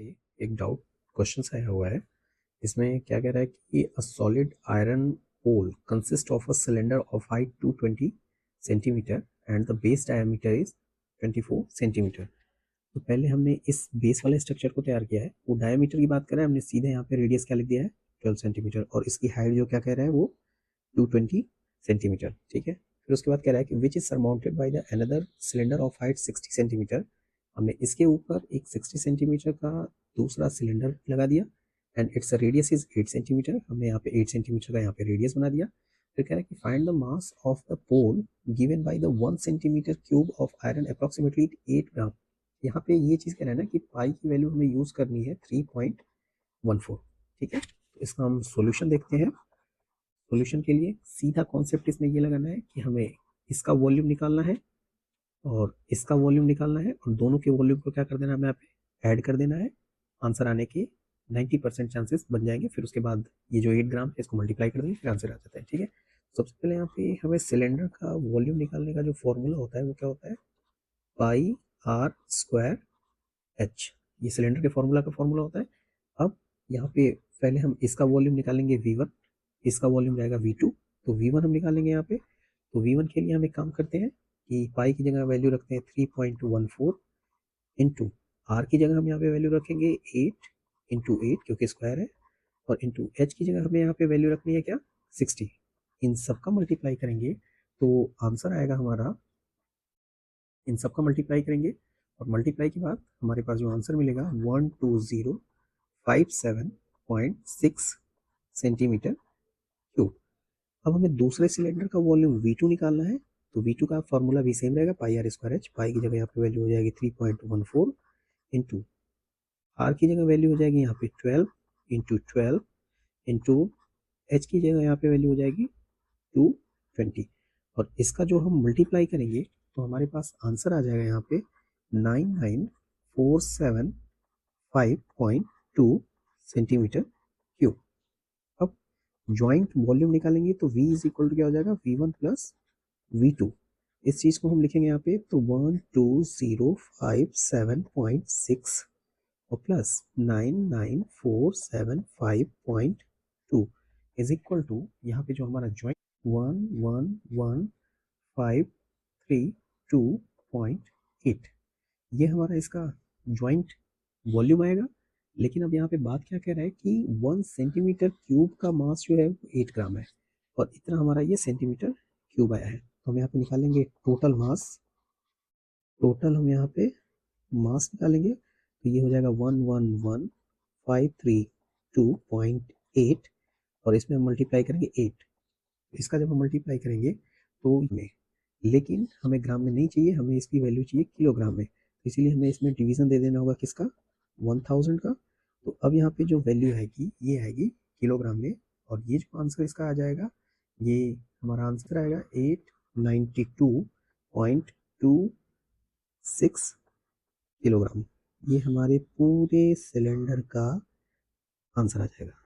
पे एक doubt question आया हुआ है। इसमें क्या कह रहा है कि a solid iron pole consist of a cylinder of height 220 centimetre and the base diameter is 24 centimetre. तो पहले हमने इस बेस वाले स्ट्रक्चर को तैयार किया है। वो डायमीटर की बात कर रहा है, हमने सीधे यहाँ पे रेडियस क्या लिख दिया है 12 सेंटीमीटर, और इसकी हाइट जो क्या कह रहा है वो 220 सेंटीमीटर। ठीक है, फिर उसके बाद कह रहा है कि which is surmounted by the another cylinder of height 60 centimetre. हमने इसके ऊपर एक 60 सेंटीमीटर का दूसरा सिलेंडर लगा दिया and its radius is 8 centimetre. हमने यहाँ पे 8 सेंटीमीटर का यहाँ पे रेडियस बना दिया। फिर कह रहा है कि find the mass of the pole given by the 1 centimetre cube of iron approximately 8 gram. यहाँ पे ये चीज़ कह रहा है ना कि पाई की वैल्यू हमें यूज़ करनी है 3.14। ठीक है, तो इसका हम सॉल्यूशन देखते हैं। सॉल्यूशन के लिए सीधा कॉन्सेप्ट इसमें ये लगाना है कि हमें इसका वॉल्यूम निकालना है और इसका वॉल्यूम निकालना है, और दोनों के वॉल्यूम को क्या कर देना है, हमें यहाँ पे ऐड कर देना है। आंसर आने के 90% चांसेस बन जाएंगे। फिर उसके बाद ये जो 8 ग्राम है इसको मल्टीप्लाई कर देंगे, फिर आंसर आ जाता है। ठीक है, सबसे पहले यहाँ पे हमें सिलेंडर का वॉल्यूम निकालने का जो फॉर्मूला होता है वो क्या होता है, पाई आर स्क्वायर एच। ये सिलेंडर के फॉर्मूला का फॉर्मूला होता है। अब यहाँ पे पहले हम इसका वॉल्यूम निकालेंगे V1, इसका वॉल्यूम रहेगा V2। तो V1 हम निकालेंगे यहाँ पे। तो V1 के लिए हम एक काम करते हैं कि पाई की जगह वैल्यू रखते हैं 3.14 इंटू आर की जगह हम यहाँ पे वैल्यू रखेंगे 8 इंटू 8 क्योंकि स्क्वायर है, और इंटू एच की जगह हमें यहाँ पे वैल्यू रखनी है क्या 60। इन सब का मल्टीप्लाई करेंगे तो आंसर आएगा हमारा, इन सब का मल्टीप्लाई करेंगे और मल्टीप्लाई के बाद हमारे पास जो आंसर मिलेगा 12057.6 सेंटीमीटर क्यूब। अब हमें दूसरे सिलेंडर का वॉल्यूम V2 निकालना है। तो V2 का फॉर्मूला भी सेम रहेगा, पाई आर स्क्वायर एच। पाई की जगह यहाँ पे वैल्यू हो जाएगी 3.14 इंटू आर की जगह वैल्यू हो जाएगी यहाँ पे 12 इंटू 12 इंटू एच की जगह यहाँ पे वैल्यू हो जाएगी 220। और इसका जो हम मल्टीप्लाई करेंगे तो हमारे पास आंसर आ जाएगा यहाँ पे 99475.2 सेंटीमीटर क्यूब। अब ज्वाइंट वॉल्यूम निकालेंगे तो V इज इक्वल टू क्या हो जाएगा V1 प्लस V2। इस चीज को हम लिखेंगे यहाँ पे तो 12057.6 और प्लस 99475.2 इज इक्वल टू यहाँ पे जो हमारा ज्वाइंट 1111532.8, ये हमारा इसका ज्वाइंट वॉल्यूम आएगा। लेकिन अब यहाँ पे बात क्या कह रहा है कि 1 सेंटीमीटर क्यूब का मास जो है 8 ग्राम है, और इतना हमारा ये सेंटीमीटर क्यूब आया है। तो हम यहाँ पे निकालेंगे टोटल मास। टोटल हम यहाँ पे मास निकालेंगे तो ये हो जाएगा 111,532.8, और इसमें हम मल्टीप्लाई करेंगे 8। इसका जब हम मल्टीप्लाई करेंगे तो में, लेकिन हमें ग्राम में नहीं चाहिए, हमें इसकी वैल्यू चाहिए किलोग्राम में। तो इसीलिए हमें इसमें डिवीजन दे देना होगा किसका, 1000 का। तो अब यहाँ पे जो वैल्यू आएगी ये आएगी किलोग्राम में, और ये जो आंसर इसका आ जाएगा, ये हमारा आंसर आएगा 892.26 किलोग्राम। ये हमारे पूरे सिलेंडर का आंसर आ जाएगा।